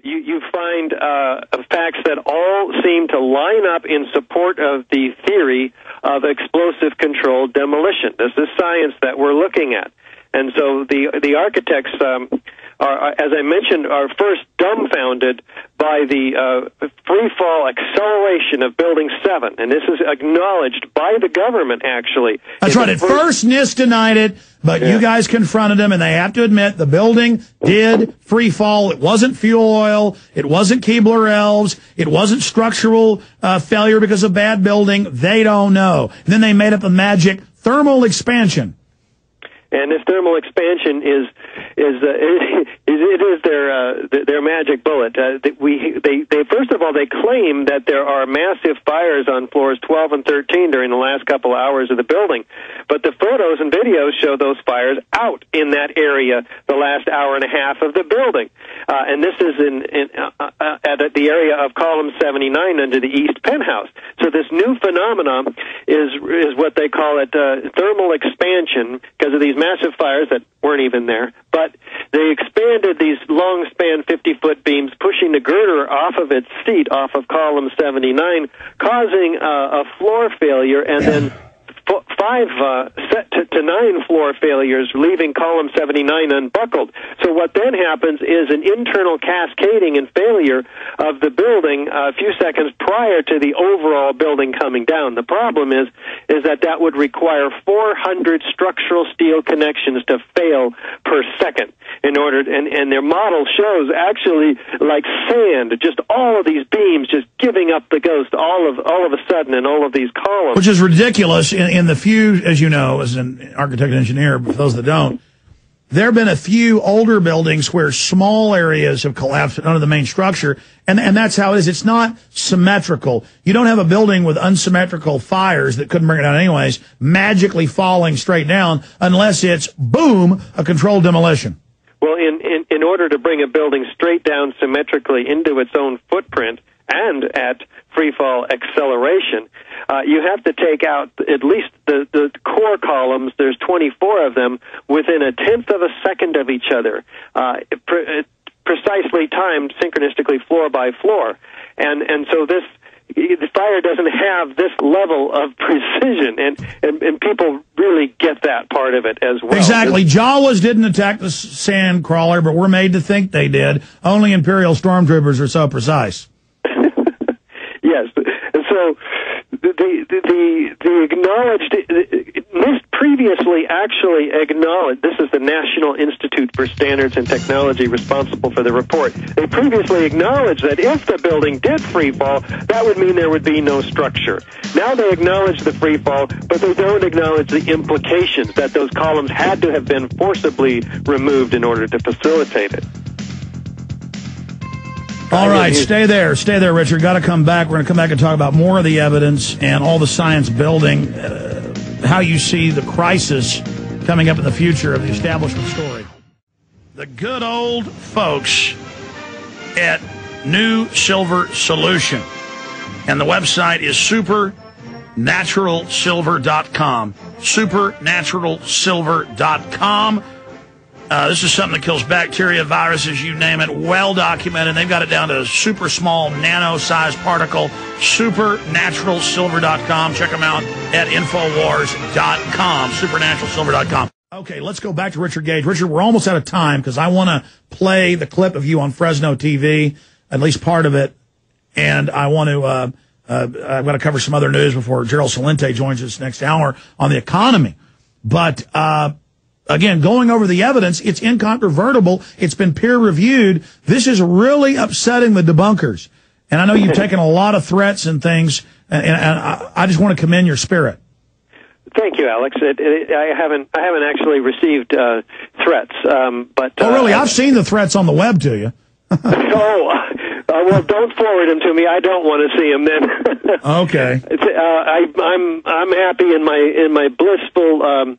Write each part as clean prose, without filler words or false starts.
you find facts that all seem to line up in support of the theory of explosive controlled demolition. This is science that we're looking at. And so the architects are, as I mentioned, are first dumbfounded by the free fall acceleration of Building 7. And this is acknowledged by the government, actually. That's right. At first, NIST denied it, but you guys confronted them, and they have to admit the building did free fall. It wasn't fuel oil. It wasn't Keebler elves. It wasn't structural failure because of bad building. They don't know. And then they made up a magic thermal expansion. And this thermal expansion is their magic bullet. They first of all, they claim that there are massive fires on floors 12 and 13 during the last couple hours of the building, but the photos and videos show those fires out in that area the last hour and a half of the building, and this is at the area of column 79 under the east penthouse. So this new phenomenon is what they call it thermal expansion, because of these massive fires that weren't even there, but they expanded these long span 50-foot beams, pushing the girder off of its seat off of column 79, causing a floor failure, and then 5 to 9 floor failures, leaving column 79 unbuckled. So what then happens is an internal cascading and failure of the building a few seconds prior to the overall building coming down. The problem is that would require 400 structural steel connections to fail per second in order, and their model shows actually like sand, just all of these beams just giving up the ghost all of a sudden in all of these columns. Which is ridiculous in the few, as you know, as an architect and engineer, but for those that don't, there have been a few older buildings where small areas have collapsed under the main structure, and that's how it is. It's not symmetrical. You don't have a building with unsymmetrical fires that couldn't bring it down anyways, magically falling straight down, unless it's, boom, a controlled demolition. Well, in order to bring a building straight down symmetrically into its own footprint and at free fall acceleration, you have to take out at least the core columns. There's 24 of them within a tenth of a second of each other, precisely timed synchronistically floor by floor. And so the fire doesn't have this level of precision, and people really get that part of it as well. Exactly. Jawas didn't attack the sand crawler, but we're made to think they did. Only Imperial stormtroopers are so precise. Yes. And so the acknowledged, NIST previously actually acknowledged, this is the National Institute for Standards and Technology responsible for the report, they previously acknowledged that if the building did free fall, that would mean there would be no structure. Now they acknowledge the free fall, but they don't acknowledge the implications that those columns had to have been forcibly removed in order to facilitate it. All right, stay there, Richard. Got to come back. We're going to come back and talk about more of the evidence and all the science building, how you see the crisis coming up in the future of the establishment story. The good old folks at New Silver Solution. And the website is supernaturalsilver.com. Supernaturalsilver.com. This is something that kills bacteria, viruses, you name it, well documented. They've got it down to a super small, nano-sized particle. Supernaturalsilver.com. Check them out at Infowars.com. Supernaturalsilver.com. Okay, let's go back to Richard Gage. Richard, we're almost out of time because I want to play the clip of you on Fresno TV, at least part of it, and I want to I've got to cover some other news before Gerald Celente joins us next hour on the economy. But again, going over the evidence, it's incontrovertible. It's been peer-reviewed. This is really upsetting the debunkers. And I know you've taken a lot of threats and things, and I just want to commend your spirit. Thank you, Alex. I haven't actually received threats, but oh, really? I've seen the threats on the web to you. Well, don't forward them to me. I don't want to see them then. Okay. I'm happy in my blissful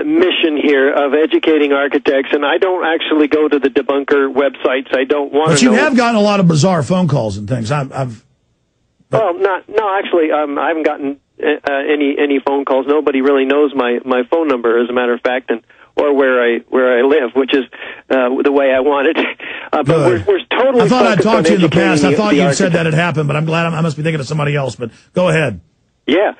mission here of educating architects, and I don't actually go to the debunker websites. I don't want to. But you have gotten a lot of bizarre phone calls and things. I haven't gotten any phone calls. Nobody really knows my phone number, as a matter of fact, and or where I live, which is the way I want it. But we're totally. I thought I'd talked to you in the past. I thought you said that had happened, but I'm glad I must be thinking of somebody else. But go ahead. Yeah.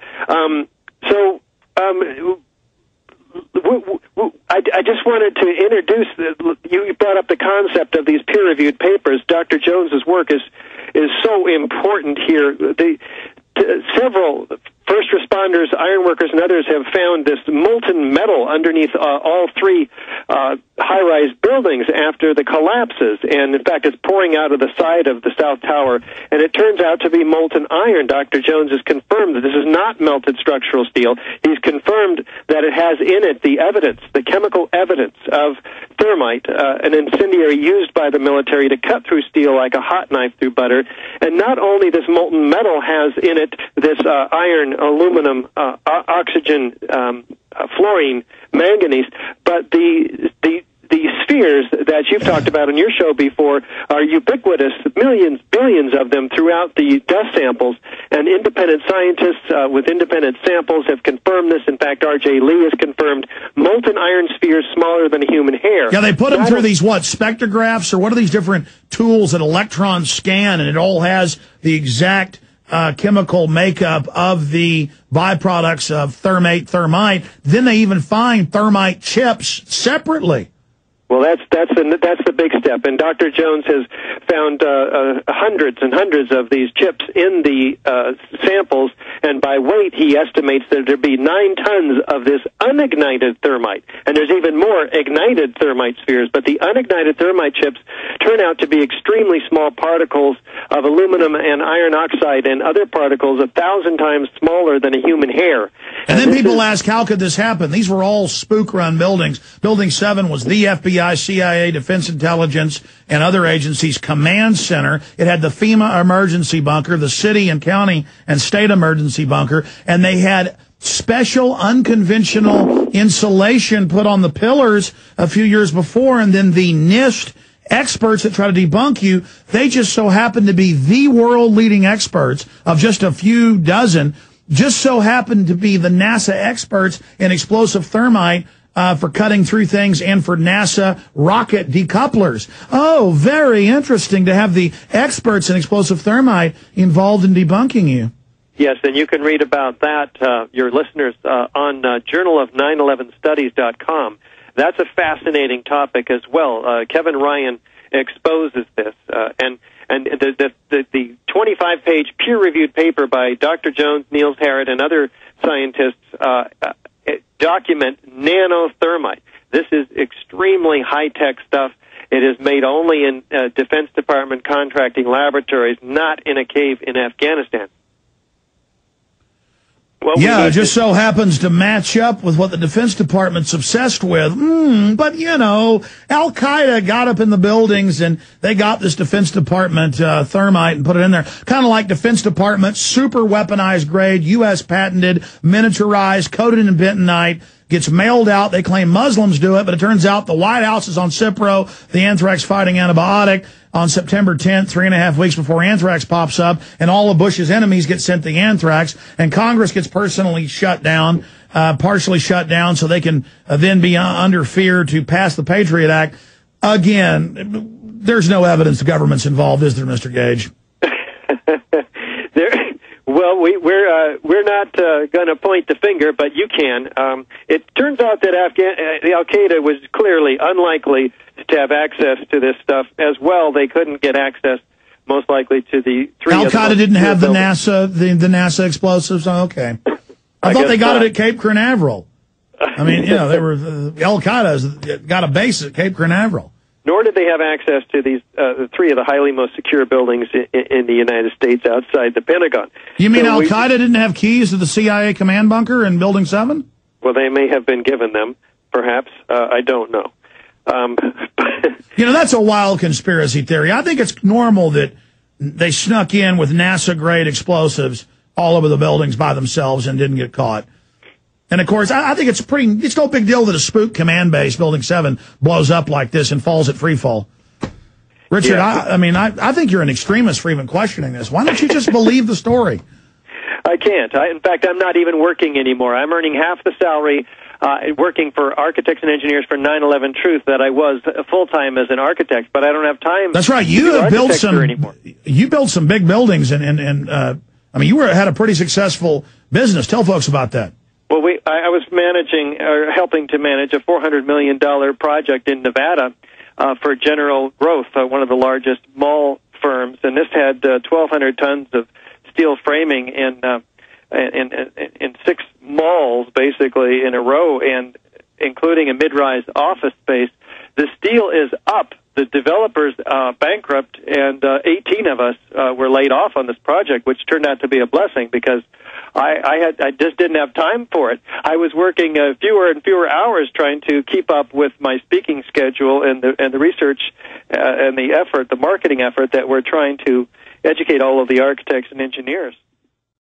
I just wanted to introduce. You brought up the concept of these peer-reviewed papers. Dr. Jones's work is so important here. Several first responders, ironworkers, and others have found this molten metal underneath all three high-rise buildings after the collapses. And, in fact, it's pouring out of the side of the South Tower. And it turns out to be molten iron. Dr. Jones has confirmed that this is not melted structural steel. He's confirmed that it has in it the evidence, the chemical evidence of thermite, an incendiary used by the military to cut through steel like a hot knife through butter. And not only this molten metal has in it this iron, aluminum, oxygen, fluorine, manganese, but the spheres that you've talked about on your show before are ubiquitous, millions, billions of them throughout the dust samples, and independent scientists with independent samples have confirmed this. In fact, R.J. Lee has confirmed molten iron spheres smaller than a human hair. Yeah, they put them through these, spectrographs, or what are these different tools that electrons scan, and it all has the exact chemical makeup of the byproducts of thermite. Then they even find thermite chips separately. Well, that's the big step, and Dr. Jones has found hundreds and hundreds of these chips in the samples, and by weight he estimates that there'd be 9 tons of this unignited thermite, and there's even more ignited thermite spheres, but the unignited thermite chips turn out to be extremely small particles of aluminum and iron oxide and other particles 1,000 times smaller than a human hair. And then people ask, how could this happen? These were all spook-run buildings. Building 7 was the FBI, CIA, Defense Intelligence, and other agencies' command center. It had the FEMA emergency bunker, the city and county and state emergency bunker, and they had special unconventional insulation put on the pillars a few years before, and then the NIST experts that try to debunk you, they just so happen to be the world-leading experts of just a few dozen, just so happen to be the NASA experts in explosive thermite for cutting through things and for NASA rocket decouplers. Oh, very interesting to have the experts in explosive thermite involved in debunking you. Yes, and you can read about that, your listeners, on journal of911studies.com. That's a fascinating topic as well. Kevin Ryan exposes this, and the 25-page peer-reviewed paper by Dr. Jones, Niels Harrit, and other scientists document nanothermite. This is extremely high-tech stuff. It is made only in Defense Department contracting laboratories, not in a cave in Afghanistan. It just so happens to match up with what the Defense Department's obsessed with. But, Al-Qaeda got up in the buildings and they got this Defense Department thermite and put it in there. Kind of like Defense Department, super weaponized grade, U.S. patented, miniaturized, coated in bentonite, gets mailed out. They claim Muslims do it, but it turns out the White House is on Cipro, the anthrax-fighting antibiotic, on September 10th, 3.5 weeks before anthrax pops up, and all of Bush's enemies get sent the anthrax, and Congress gets personally shut down, partially shut down, so they can then be under fear to pass the Patriot Act. Again, there's no evidence the government's involved, is there, Mr. Gage? Well, we're not going to point the finger, but you can. It turns out that Al-Qaeda was clearly unlikely to have access to this stuff as well. They couldn't get access, most likely, to the three. Al-Qaeda didn't have the NASA explosives. Oh, okay, I thought they got it at Cape Canaveral. I mean, they were Al-Qaeda's got a base at Cape Canaveral. Nor did they have access to these three of the highly most secure buildings in the United States outside the Pentagon. You mean Al-Qaeda didn't have keys to the CIA command bunker in Building 7? Well, they may have been given them, perhaps. I don't know. That's a wild conspiracy theory. I think it's normal that they snuck in with NASA-grade explosives all over the buildings by themselves and didn't get caught. And, of course, I think it's no big deal that a spook command base, Building 7, blows up like this and falls at free fall. Richard, yeah. I think you're an extremist for even questioning this. Why don't you just believe the story? I can't. In fact, I'm not even working anymore. I'm earning half the salary working for architects and engineers for 9/11 Truth that I was full-time as an architect, but I don't have time. That's right. You have built some anymore. You built some big buildings, and I mean, you had a pretty successful business. Tell folks about that. Well, I was managing, or helping to manage, a $400 million project in Nevada for General Growth, one of the largest mall firms, and this had 1,200 tons of steel framing in 6 malls, basically in a row, and including a mid-rise office space. The steel is up. The developer's bankrupt, and 18 of us were laid off on this project, which turned out to be a blessing because I just didn't have time for it. I was working fewer and fewer hours trying to keep up with my speaking schedule and the research and the marketing effort that we're trying to educate all of the architects and engineers.